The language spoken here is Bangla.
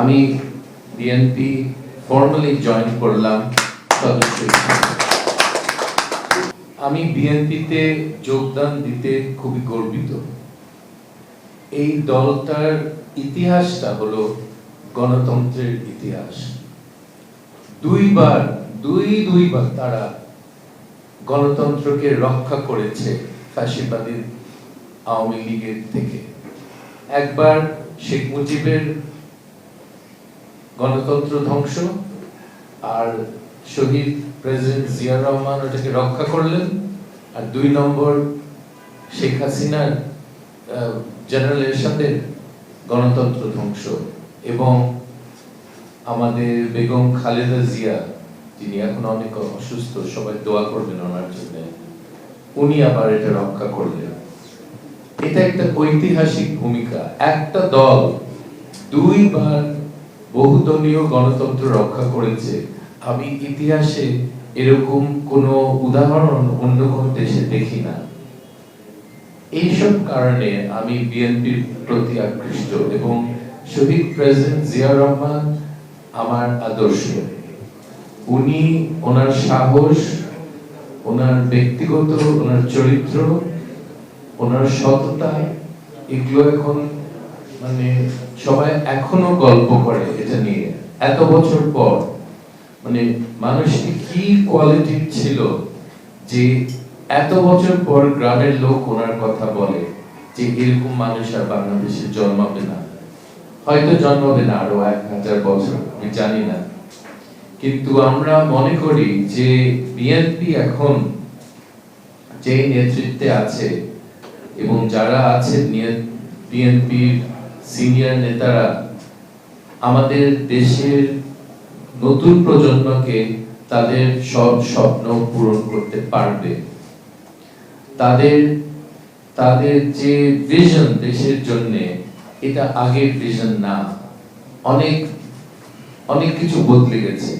আমি বিএনপি ফর্মালি জয়েন করলাম সদস্য হিসেবে। আমি বিএনপিতে যোগদান দিতে খুবই গর্বিত। এই দলটার ইতিহাসটা হলো গণতন্ত্রের ইতিহাস। দুইবার তারা গণতন্ত্রকে রক্ষা করেছে ফ্যাসিবাদী আওয়ামী লীগের থেকে। একবার শেখ মুজিবের গণতন্ত্র ধ্বংস, আর শহীদ প্রেসিডেন্ট জিয়া রহমান ওটাকে রক্ষা করলেন। আর 2 নম্বর শেখ হাসিনার জেনারেল এরশাদের গণতন্ত্র ধ্বংস, এবং আমাদের বেগম খালেদা জিয়া, যিনি এখন অনেক অসুস্থ, সবাই দোয়া করবেন ওনার জন্য, উনি আবার এটা রক্ষা করলেন। এটা একটা ঐতিহাসিক ভূমিকা। একটা দল 2 বার বহুদলীয় গণতন্ত্র রক্ষা করেছে। আমি ইতিহাসে এরকম কোনো উদাহরণ অন্য কোনো দেশে দেখি না। এইসব কারণে আমি বিএনপির প্রতি আকৃষ্ট, এবং শহীদ প্রেসিডেন্ট জিয়া রহমান আমার আদর্শ। উনি ওনার সাহস, ওনার ব্যক্তিগত, ওনার চরিত্র, ওনার সততা, এগুলো এখন মানে সবাই এখনো গল্প করে এটা নিয়ে। এত বছর পর মানে মানুষটি কি কোয়ালিটি ছিল যে এত বছর পর গ্রামের লোক ওনার কথা বলে যে এরকম মানুষ আর বাংলাদেশে জন্মাবে না, হয়তো জন্মাবে না আরো 1000 বছর, আমি জানি না। কিন্তু আমরা মনে করি যে বিএনপি এখন যে নেতৃত্বে আছে এবং যারা আছে বিএনপির সিনিয়র নেতারা আমাদের দেশের নতুন প্রজন্মকে তাদের সব স্বপ্ন পূরণ করতে পারবে। তাদের যে ভিশন দেশের জন্য, এটা আগের ভিশন না। অনেক কিছু বদলে গেছে।